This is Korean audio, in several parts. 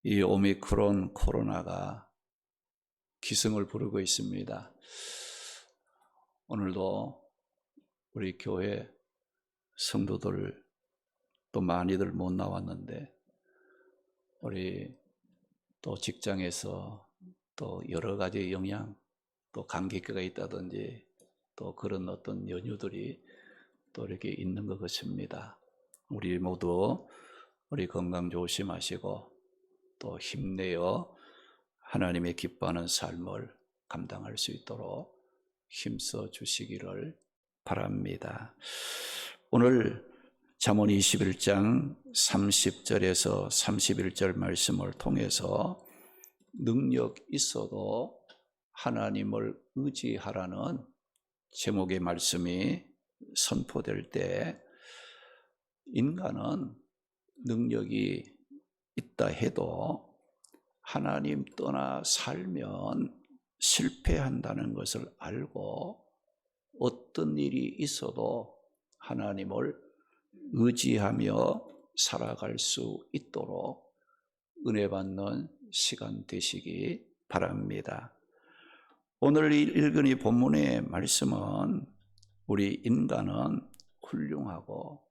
이 오미크론 코로나가 기승을 부르고 있습니다. 오늘도 우리 교회 성도들 또 많이들 못 나왔는데, 우리 또 직장에서 또 여러 가지 영향, 또 감기가 있다든지 또 그런 어떤 연유들이 또 이렇게 있는 것 같습니다. 우리 모두 우리 건강 조심하시고 또 힘내어 하나님의 기뻐하는 삶을 감당할 수 있도록 힘써 주시기를 바랍니다. 오늘 잠언 21장 30절에서 31절 말씀을 통해서 능력 있어도 하나님을 의지하라는 제목의 말씀이 선포될 때, 인간은 능력이 있다 해도 하나님 떠나 살면 실패한다는 것을 알고, 어떤 일이 있어도 하나님을 의지하며 살아갈 수 있도록 은혜 받는 시간 되시기 바랍니다. 오늘 읽은 이 본문의 말씀은, 우리 인간은 훌륭하고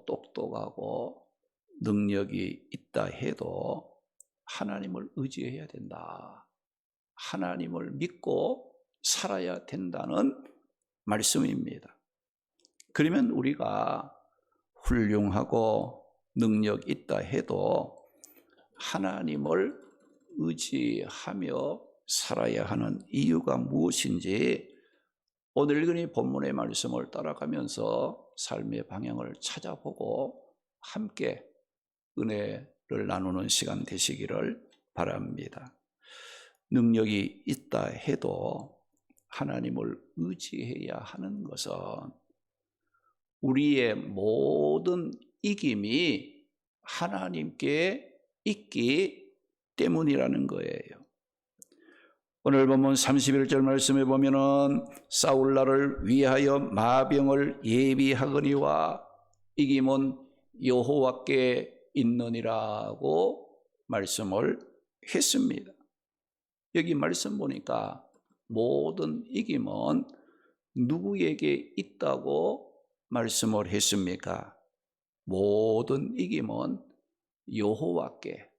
똑똑하고 능력이 있다 해도 하나님을 의지해야 된다, 하나님을 믿고 살아야 된다는 말씀입니다. 그러면 우리가 훌륭하고 능력 있다 해도 하나님을 의지하며 살아야 하는 이유가 무엇인지, 오늘 읽은 이 본문의 말씀을 따라가면서 삶의 방향을 찾아보고 함께 은혜를 나누는 시간 되시기를 바랍니다. 능력이 있다 해도 하나님을 의지해야 하는 것은 우리의 모든 이김이 하나님께 있기 때문이라는 거예요. 오늘 본문 31절 말씀에 보면은, 싸울 날을 위하여 마병을 예비하거니와 이김은 여호와께 있느니라고 말씀을 했습니다. 여기 말씀 보니까 모든 이김은 누구에게 있다고 말씀을 했습니까? 모든 이김은 여호와께,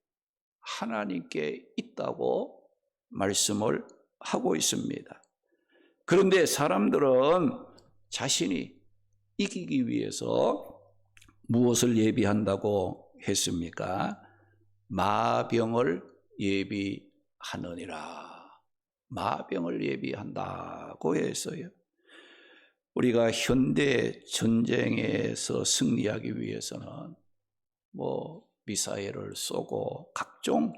하나님께 있다고 말씀을 하고 있습니다. 그런데 사람들은 자신이 이기기 위해서 무엇을 예비한다고 했습니까? 마병을 예비하느니라. 마병을 예비한다고 했어요. 우리가 현대 전쟁에서 승리하기 위해서는 미사일을 쏘고 각종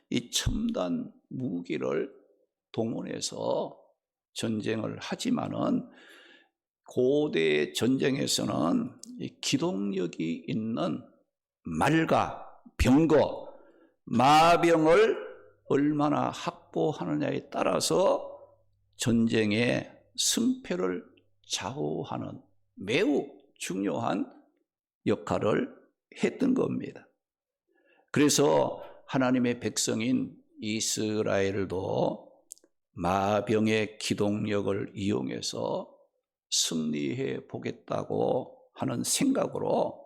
이 첨단 무기를 동원해서 전쟁을 하지만은, 고대 전쟁에서는 이 기동력이 있는 말과 병거, 마병을 얼마나 확보하느냐에 따라서 전쟁의 승패를 좌우하는 매우 중요한 역할을 했던 겁니다. 그래서 하나님의 백성인 이스라엘도 마병의 기동력을 이용해서 승리해 보겠다고 하는 생각으로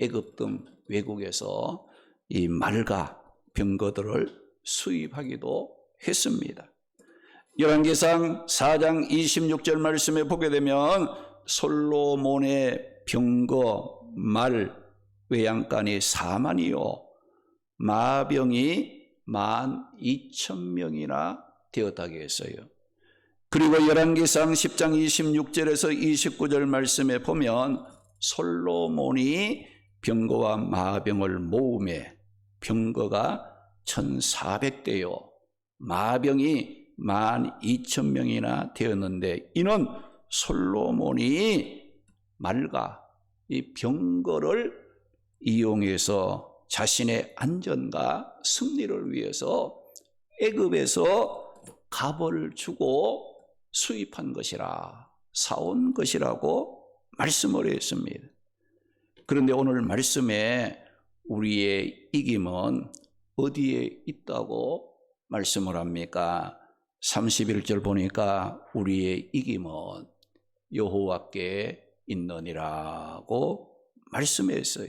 애굽 등 외국에서 이 말과 병거들을 수입하기도 했습니다. 열왕기상 4장 26절 말씀에 보게 되면, 솔로몬의 병거 말 외양간이 4만이요 마병이 12,000명이나 되었다고 했어요. 그리고 열왕기상 10장 26절에서 29절 말씀에 보면, 솔로몬이 병거와 마병을 모음에 병거가 1,400대요 마병이 12,000명이나 되었는데, 이는 솔로몬이 말과 이 병거를 이용해서 자신의 안전과 승리를 위해서 애굽에서 값을 주고 수입한 것이라, 사온 것이라고 말씀을 했습니다. 그런데 오늘 말씀에 우리의 이김은 어디에 있다고 말씀을 합니까? 31절 보니까 우리의 이김은 여호와께 있느니라고 말씀했어요.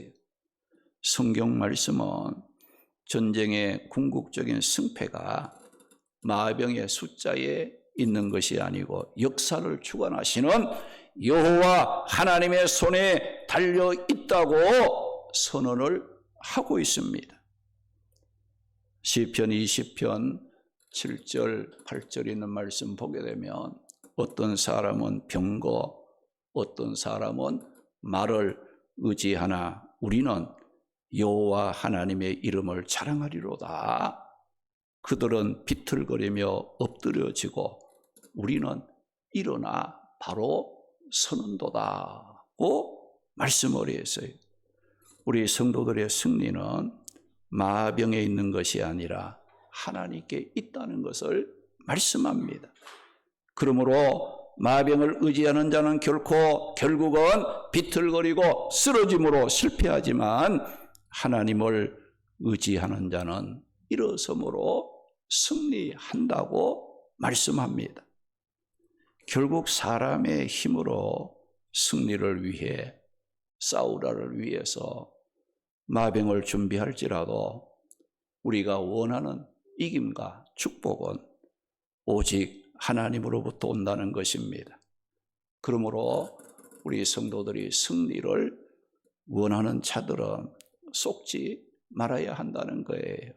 성경 말씀은 전쟁의 궁극적인 승패가 마병의 숫자에 있는 것이 아니고 역사를 주관하시는 여호와 하나님의 손에 달려 있다고 선언을 하고 있습니다. 시편 20편 7절 8절 있는 말씀 보게 되면 어떤 사람은 병거, 어떤 사람은 말을 의지하나 우리는 여호와 하나님의 이름을 자랑하리로다. 그들은 비틀거리며 엎드려지고 우리는 일어나 바로 서는도다고 말씀을 했어요. 우리 성도들의 승리는 마병에 있는 것이 아니라 하나님께 있다는 것을 말씀합니다. 그러므로 마병을 의지하는 자는 결국은 비틀거리고 쓰러짐으로 실패하지만 하나님을 의지하는 자는 일어섬으로 승리한다고 말씀합니다. 결국 사람의 힘으로 승리를 위해 싸우라를 위해서 마병을 준비할지라도 우리가 원하는 이김과 축복은 오직 하나님으로부터 온다는 것입니다. 그러므로 우리 성도들이 승리를 원하는 자들은 속지 말아야 한다는 거예요.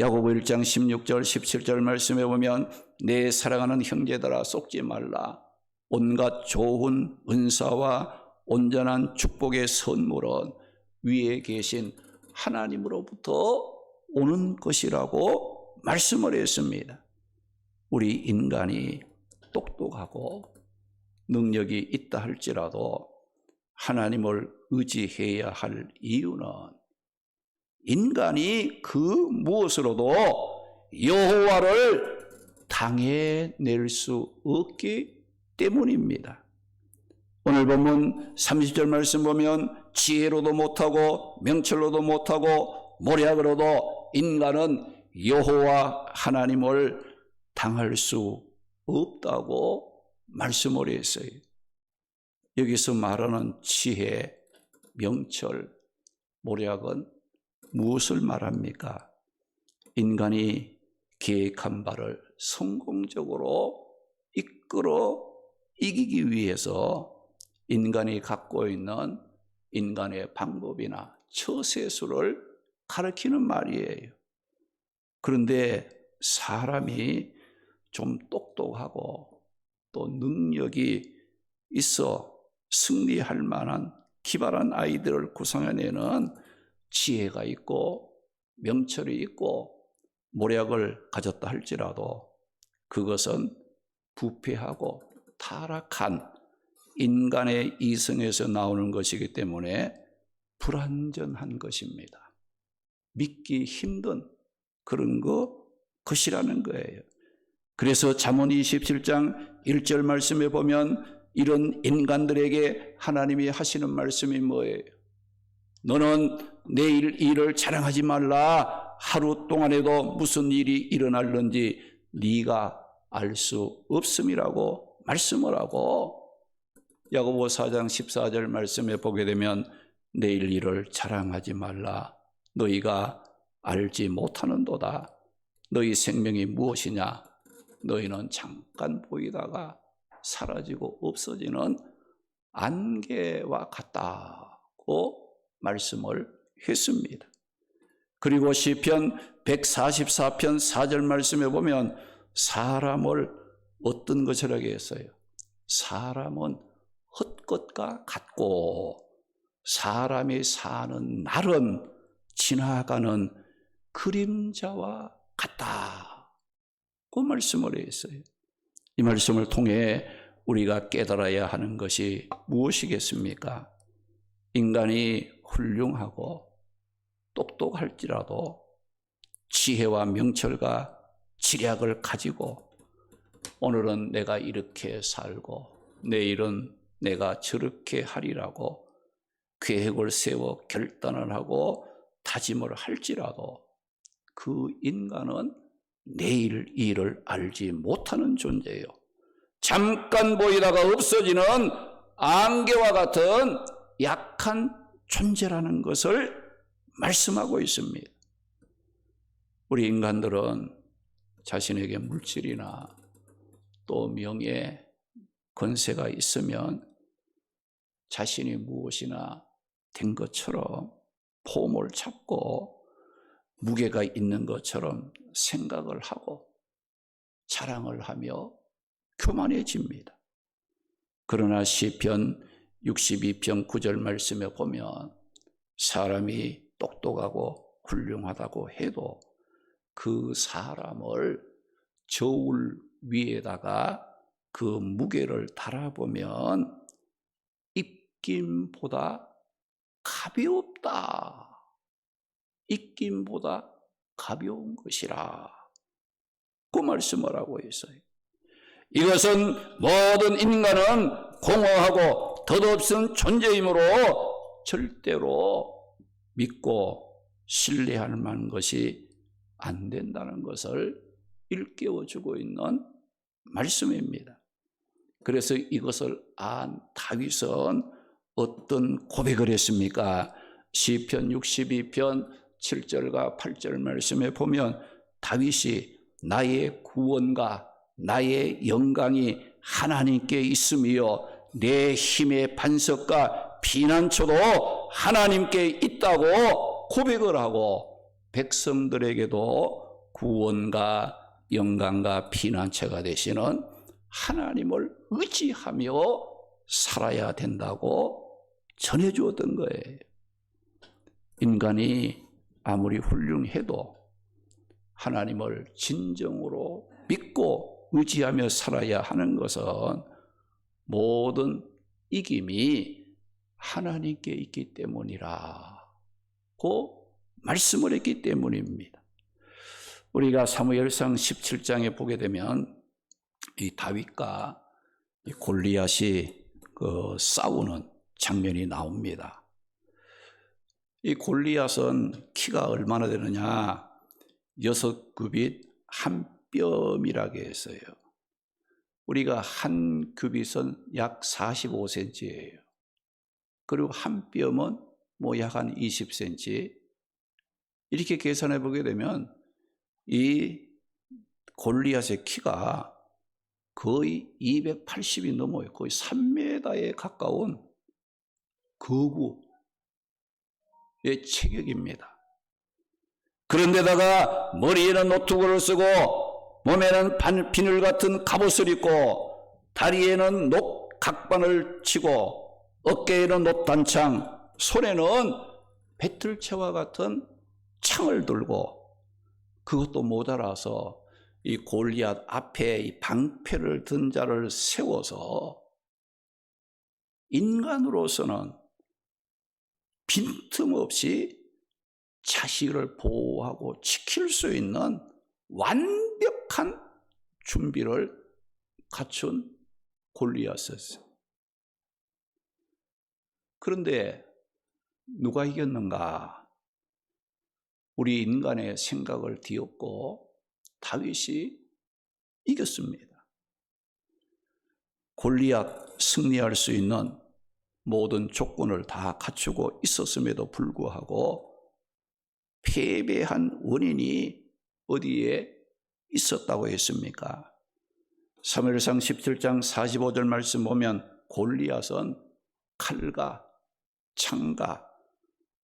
야고보 1장 16절 17절 말씀에 보면 내 사랑하는 형제들아 속지 말라. 온갖 좋은 은사와 온전한 축복의 선물은 위에 계신 하나님으로부터 오는 것이라고 말씀을 했습니다. 우리 인간이 똑똑하고 능력이 있다 할지라도 하나님을 의지해야 할 이유는 인간이 그 무엇으로도 여호와를 당해낼 수 없기 때문입니다. 오늘 본문 30절 말씀 보면 지혜로도 못하고 명철로도 못하고 모략으로도 인간은 여호와 하나님을 당할 수 없다고 말씀을 했어요. 여기서 말하는 지혜, 명철, 모략은 무엇을 말합니까? 인간이 계획한 바를 성공적으로 이끌어 이기기 위해서 인간이 갖고 있는 인간의 방법이나 처세술을 가르치는 말이에요. 그런데 사람이 좀 똑똑하고 또 능력이 있어 승리할 만한 기발한 아이들을 구성해내는 지혜가 있고 명철이 있고 모략을 가졌다 할지라도 그것은 부패하고 타락한 인간의 이성에서 나오는 것이기 때문에 불완전한 것입니다. 믿기 힘든 그런 것이라는 거예요. 그래서 잠언 27장 1절 말씀에 보면 이런 인간들에게 하나님이 하시는 말씀이 뭐예요? 너는 내일 일을 자랑하지 말라. 하루 동안에도 무슨 일이 일어날는지 네가 알 수 없음이라고 말씀을 하고 야고보 4장 14절 말씀에 보게 되면 내일 일을 자랑하지 말라. 너희가 알지 못하는도다. 너희 생명이 무엇이냐? 너희는 잠깐 보이다가 사라지고 없어지는 안개와 같다고 말씀을 했습니다. 그리고 시편 144편 4절 말씀에 보면 사람을 어떤 것이라고 했어요? 사람은 헛것과 같고 사람이 사는 날은 지나가는 그림자와 같다고 말씀을 했어요. 이 말씀을 통해 우리가 깨달아야 하는 것이 무엇이겠습니까? 인간이 훌륭하고 똑똑할지라도 지혜와 명철과 지략을 가지고 오늘은 내가 이렇게 살고 내일은 내가 저렇게 하리라고 계획을 세워 결단을 하고 다짐을 할지라도 그 인간은 내일 일을 알지 못하는 존재예요. 잠깐 보이다가 없어지는 안개와 같은 약한 존재라는 것을 말씀하고 있습니다. 우리 인간들은 자신에게 물질이나 또 명예, 권세가 있으면 자신이 무엇이나 된 것처럼 폼을 잡고 무게가 있는 것처럼 생각을 하고 자랑을 하며 교만해집니다. 그러나 시편 62편 9절 말씀에 보면 사람이 똑똑하고 훌륭하다고 해도 그 사람을 저울 위에다가 그 무게를 달아보면 입김보다 가볍다. 입김보다 가벼운 것이라. 그 말씀을 하고 있어요. 이것은 모든 인간은 공허하고 덧없은 존재이므로 절대로 믿고 신뢰할 만한 것이 안 된다는 것을 일깨워주고 있는 말씀입니다. 그래서 이것을 안 다윗은 어떤 고백을 했습니까? 시편 62편 7절과 8절 말씀에 보면 다윗이 나의 구원과 나의 영광이 하나님께 있으며 내 힘의 반석과 피난처도 하나님께 있다고 고백을 하고 백성들에게도 구원과 영광과 피난처가 되시는 하나님을 의지하며 살아야 된다고 전해주었던 거예요. 인간이 아무리 훌륭해도 하나님을 진정으로 믿고 의지하며 살아야 하는 것은 모든 이김이 하나님께 있기 때문이라고 말씀을 했기 때문입니다. 우리가 사무엘상 17장에 보게 되면 이 다윗과 이 골리앗이 싸우는 장면이 나옵니다. 이 골리앗은 키가 얼마나 되느냐? 6규빗 한 뼘이라고 했어요. 우리가 한 규빗은 약 45cm예요. 그리고 한 뼘은 약 한 20cm. 이렇게 계산해 보게 되면 이 골리앗의 키가 거의 280이 넘어요. 거의 3m에 가까운 거구의 체격입니다. 그런데다가 머리에는 노트구를 쓰고 몸에는 비늘 같은 갑옷을 입고 다리에는 녹각반을 치고 어깨에는 녹단창, 손에는 배틀채와 같은 창을 들고 그것도 모자라서 이 골리앗 앞에 이 방패를 든 자를 세워서 인간으로서는 빈틈없이 자식을 보호하고 지킬 수 있는 완벽한 준비를 갖춘 골리앗이었어요. 그런데 누가 이겼는가? 우리 인간의 생각을 뒤엎고 다윗이 이겼습니다. 골리앗 승리할 수 있는 모든 조건을 다 갖추고 있었음에도 불구하고 패배한 원인이 어디에 있었다고 했습니까? 사무엘상 17장 45절 말씀 보면 골리앗은 칼과 창과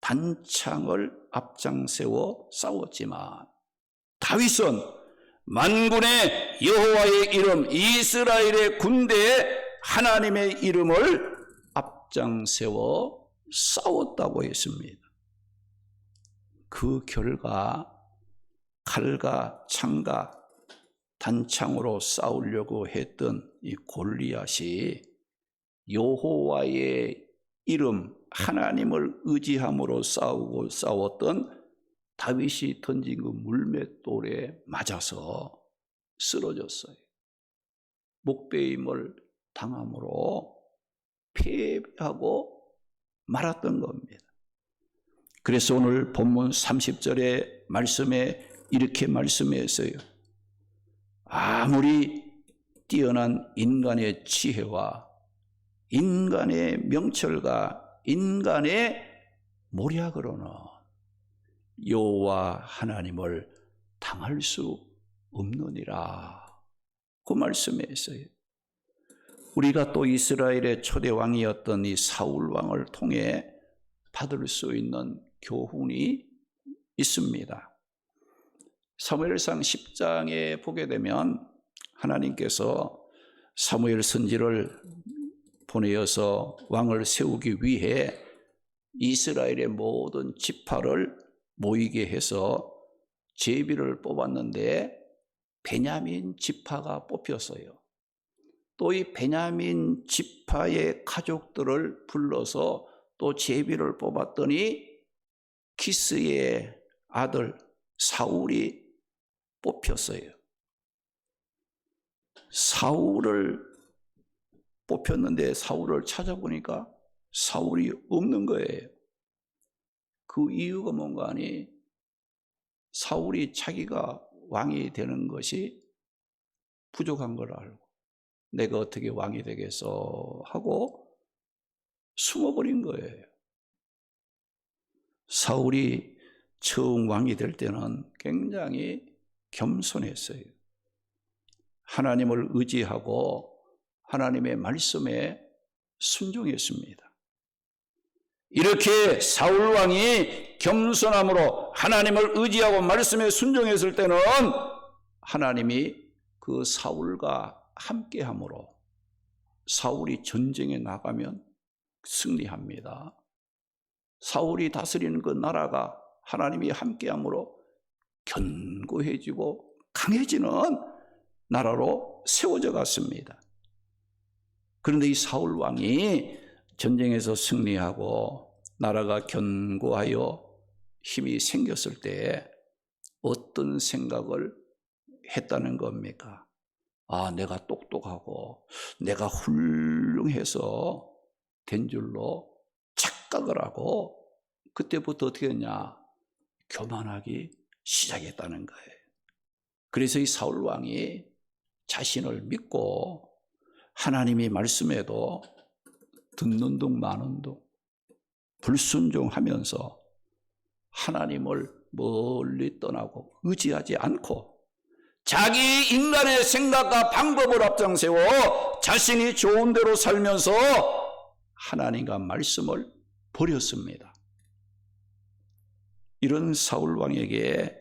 단창을 앞장세워 싸웠지만 다윗은 만군의 여호와의 이름, 이스라엘의 군대에 하나님의 이름을 앞장세워 싸웠다고 했습니다. 그 결과 칼과 창과 단창으로 싸우려고 했던 이 골리앗이 여호와의 이름, 하나님을 의지함으로 싸웠던 다윗이 던진 그 물맷돌에 맞아서 쓰러졌어요. 목베임을 당함으로 패배하고 말았던 겁니다. 그래서 오늘 본문 30절의 말씀에 이렇게 말씀했어요. 아무리 뛰어난 인간의 지혜와 인간의 명철과 인간의 모략으로는 여호와 하나님을 당할 수 없느니라. 그 말씀했어요. 우리가 또 이스라엘의 초대 왕이었던 이 사울 왕을 통해 받을 수 있는 교훈이 있습니다. 사무엘상 10장에 보게 되면 하나님께서 사무엘 선지를 보내어서 왕을 세우기 위해 이스라엘의 모든 지파를 모이게 해서 제비를 뽑았는데 베냐민 지파가 뽑혔어요. 또 이 베냐민 지파의 가족들을 불러서 또 제비를 뽑았더니 기스의 아들 사울이 뽑혔어요. 사울을 뽑혔는데 사울을 찾아보니까 사울이 없는 거예요. 그 이유가 뭔가 하니 사울이 자기가 왕이 되는 것이 부족한 걸 알고 내가 어떻게 왕이 되겠어 하고 숨어버린 거예요. 사울이 처음 왕이 될 때는 굉장히 겸손했어요. 하나님을 의지하고 하나님의 말씀에 순종했습니다. 이렇게 사울 왕이 겸손함으로 하나님을 의지하고 말씀에 순종했을 때는 하나님이 그 사울과 함께함으로 사울이 전쟁에 나가면 승리합니다. 사울이 다스리는 그 나라가 하나님이 함께함으로 견고해지고 강해지는 나라로 세워져 갔습니다. 그런데 이 사울 왕이 전쟁에서 승리하고 나라가 견고하여 힘이 생겼을 때 어떤 생각을 했다는 겁니까? 아, 내가 똑똑하고 내가 훌륭해서 된 줄로 착각을 하고 그때부터 어떻게 했냐? 교만하기 시작했다는 거예요. 그래서 이 사울 왕이 자신을 믿고 하나님이 말씀에도 듣는 둥 마는 둥 불순종하면서 하나님을 멀리 떠나고 의지하지 않고 자기 인간의 생각과 방법을 앞장세워 자신이 좋은 대로 살면서 하나님과 말씀을 버렸습니다. 이런 사울 왕에게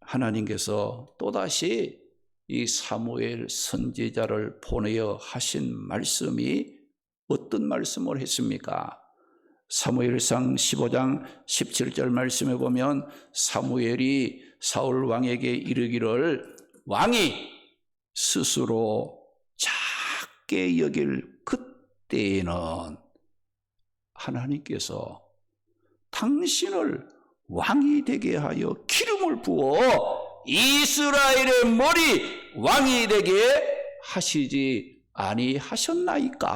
하나님께서 또다시 이 사무엘 선지자를 보내어 하신 말씀이 어떤 말씀을 했습니까? 사무엘상 15장 17절 말씀에 보면 사무엘이 사울 왕에게 이르기를 왕이 스스로 작게 여길 그때에는 하나님께서 당신을 왕이 되게 하여 기름을 부어 이스라엘의 머리 왕이 되게 하시지 아니하셨나이까?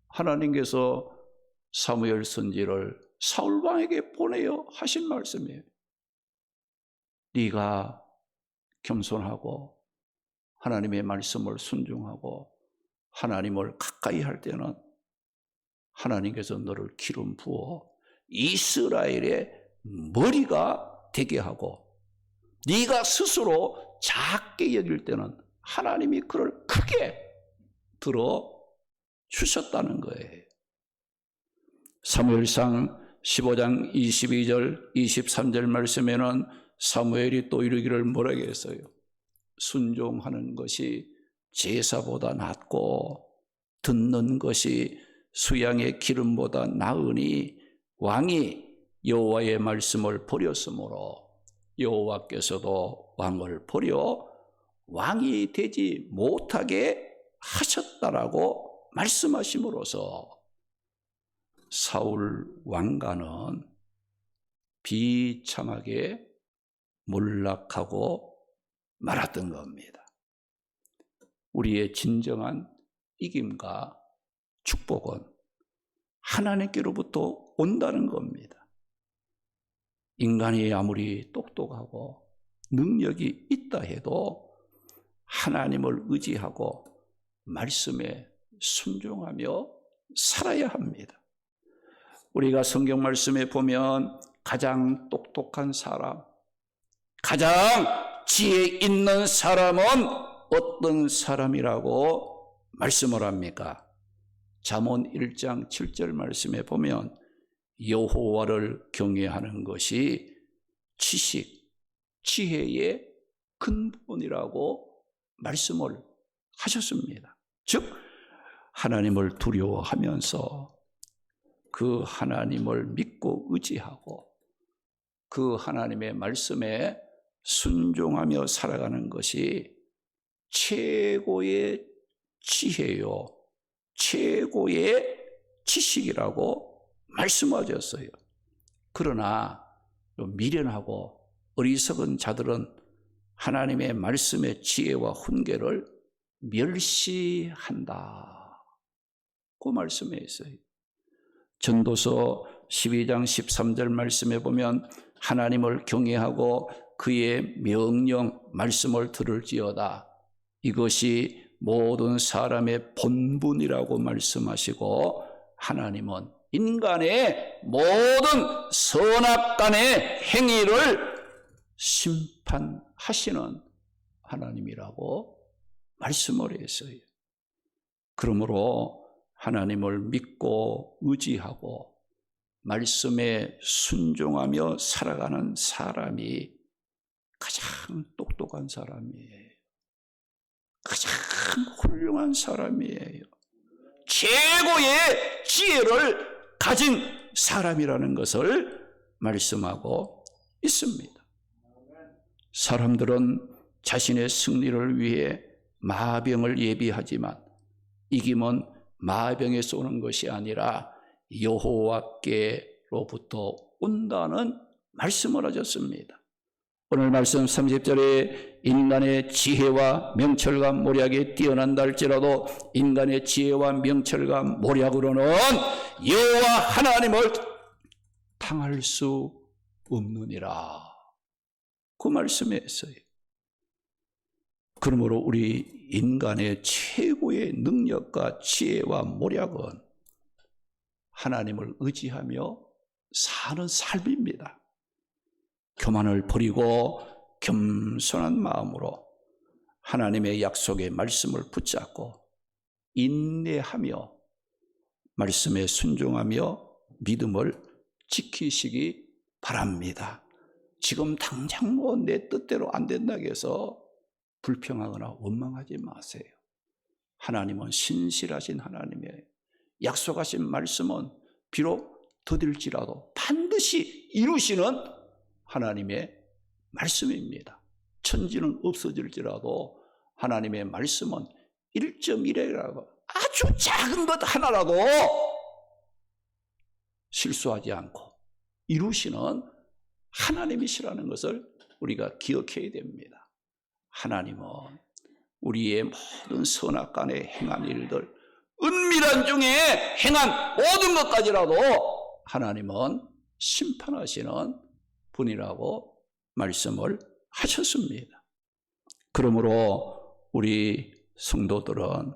하나님께서 사무엘 선지를 사울 왕에게 보내어 하신 말씀이에요. 네가 겸손하고 하나님의 말씀을 순종하고 하나님을 가까이 할 때는 하나님께서 너를 기름 부어 이스라엘의 머리가 되게 하고 네가 스스로 작게 여길 때는 하나님이 그를 크게 들어 주셨다는 거예요. 사무엘상 15장 22절 23절 말씀에는 사무엘이 또 이르기를 뭐라고 했어요? 순종하는 것이 제사보다 낫고 듣는 것이 수양의 기름보다 나으니 왕이 여호와의 말씀을 버렸으므로 여호와께서도 왕을 버려 왕이 되지 못하게 하셨다라고 말씀하심으로써 사울 왕가는 비참하게 몰락하고 말았던 겁니다. 우리의 진정한 이김과 축복은 하나님께로부터 온다는 겁니다. 인간이 아무리 똑똑하고 능력이 있다 해도 하나님을 의지하고 말씀에 순종하며 살아야 합니다. 우리가 성경 말씀에 보면 가장 똑똑한 사람, 가장 지혜 있는 사람은 어떤 사람이라고 말씀을 합니까? 잠언 1장 7절 말씀에 보면 여호와를 경외하는 것이 지식, 지혜의 근본이라고 말씀을 하셨습니다. 즉 하나님을 두려워하면서 그 하나님을 믿고 의지하고 그 하나님의 말씀에 순종하며 살아가는 것이 최고의 지혜요, 최고의 지식이라고 말씀하셨어요. 그러나 미련하고 어리석은 자들은 하나님의 말씀의 지혜와 훈계를 멸시한다. 그 말씀에 있어요. 전도서 12장 13절 말씀에 보면 하나님을 경외하고 그의 명령 말씀을 들을지어다. 이것이 모든 사람의 본분이라고 말씀하시고 하나님은 인간의 모든 선악간의 행위를 심판하시는 하나님이라고 말씀을 했어요. 그러므로 하나님을 믿고 의지하고 말씀에 순종하며 살아가는 사람이 가장 똑똑한 사람이에요. 가장 훌륭한 사람이에요. 최고의 지혜를 가진 사람이라는 것을 말씀하고 있습니다. 사람들은 자신의 승리를 위해 마병을 예비하지만 이김은 마병에서 오는 것이 아니라 여호와께로부터 온다는 말씀을 하셨습니다. 오늘 말씀 30절에 인간의 지혜와 명철과 모략이 뛰어난다 할지라도 인간의 지혜와 명철과 모략으로는 여호와 하나님을 당할 수 없느니라. 그 말씀에 있어요. 그러므로 우리 인간의 최고의 능력과 지혜와 모략은 하나님을 의지하며 사는 삶입니다. 교만을 버리고 겸손한 마음으로 하나님의 약속의 말씀을 붙잡고 인내하며 말씀에 순종하며 믿음을 지키시기 바랍니다. 지금 당장 뭐 내 뜻대로 안 된다고 해서 불평하거나 원망하지 마세요. 하나님은 신실하신 하나님이에요. 약속하신 말씀은 비록 더딜지라도 반드시 이루시는 하나님의 말씀입니다. 천지는 없어질지라도 하나님의 말씀은 1.1이라고 아주 작은 것 하나라도 실수하지 않고 이루시는 하나님이시라는 것을 우리가 기억해야 됩니다. 하나님은 우리의 모든 선악간에 행한 일들, 은밀한 중에 행한 모든 것까지라도 하나님은 심판하시는 분이라고 말씀을 하셨습니다. 그러므로 우리 성도들은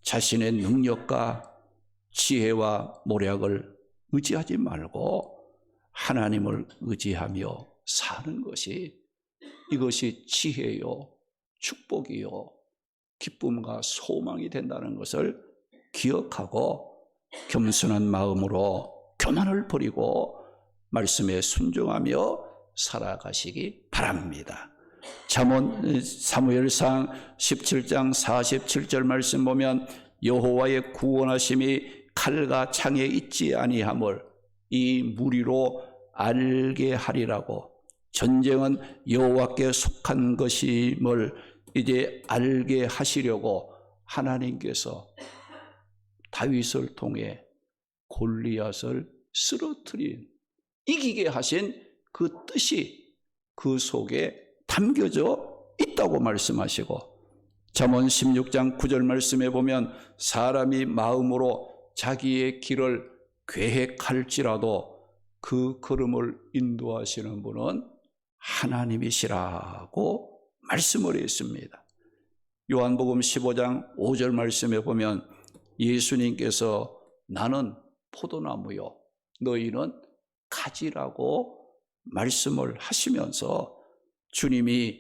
자신의 능력과 지혜와 모략을 의지하지 말고 하나님을 의지하며 사는 것이 이것이 지혜요, 축복이요, 기쁨과 소망이 된다는 것을 기억하고 겸손한 마음으로 교만을 버리고 말씀에 순종하며 살아가시기 바랍니다. 잠언 사무엘상 17장 47절 말씀 보면 여호와의 구원하심이 칼과 창에 있지 아니함을 이 무리로 알게 하리라고, 전쟁은 여호와께 속한 것임을 이제 알게 하시려고 하나님께서 다윗을 통해 골리앗을 쓰러뜨린 이기게 하신 그 뜻이 그 속에 담겨져 있다고 말씀하시고, 잠언 16장 9절 말씀에 보면 사람이 마음으로 자기의 길을 계획할지라도 그 걸음을 인도하시는 분은 하나님이시라고 말씀을 했습니다. 요한복음 15장 5절 말씀에 보면 예수님께서 나는 포도나무요 너희는 가지라고 말씀을 하시면서 주님이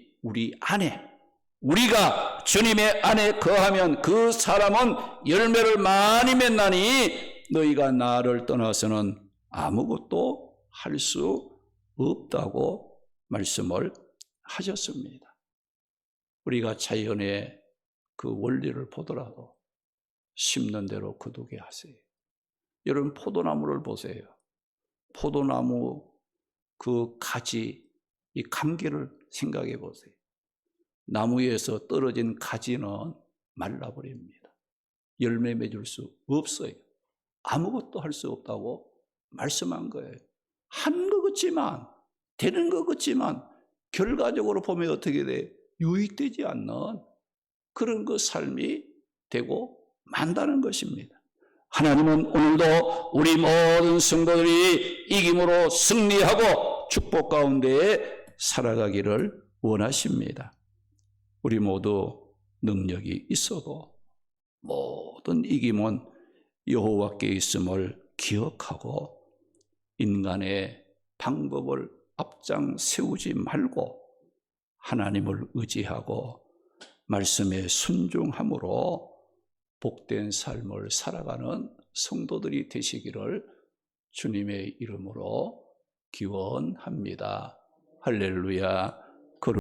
우리가 주님의 안에 거하면 그 사람은 열매를 많이 맺나니 너희가 나를 떠나서는 아무것도 할 수 없다고 말씀을 하셨습니다. 우리가 자연의 그 원리를 보더라도 심는 대로 거두게 하세요. 여러분 포도나무를 보세요. 포도나무 그 가지, 이 감기를 생각해 보세요. 나무에서 떨어진 가지는 말라버립니다. 열매 맺을 수 없어요. 아무것도 할 수 없다고 말씀한 거예요. 한 것 같지만, 되는 것 같지만 결과적으로 보면 어떻게 돼? 유익되지 않는 그런 그 삶이 되고 만다는 것입니다. 하나님은 오늘도 우리 모든 성도들이 이김으로 승리하고 축복 가운데에 살아가기를 원하십니다. 우리 모두 능력이 있어도 모든 이김은 여호와께 있음을 기억하고 인간의 방법을 앞장 세우지 말고 하나님을 의지하고 말씀에 순종함으로 복된 삶을 살아가는 성도들이 되시기를 주님의 이름으로 기원합니다. 할렐루야.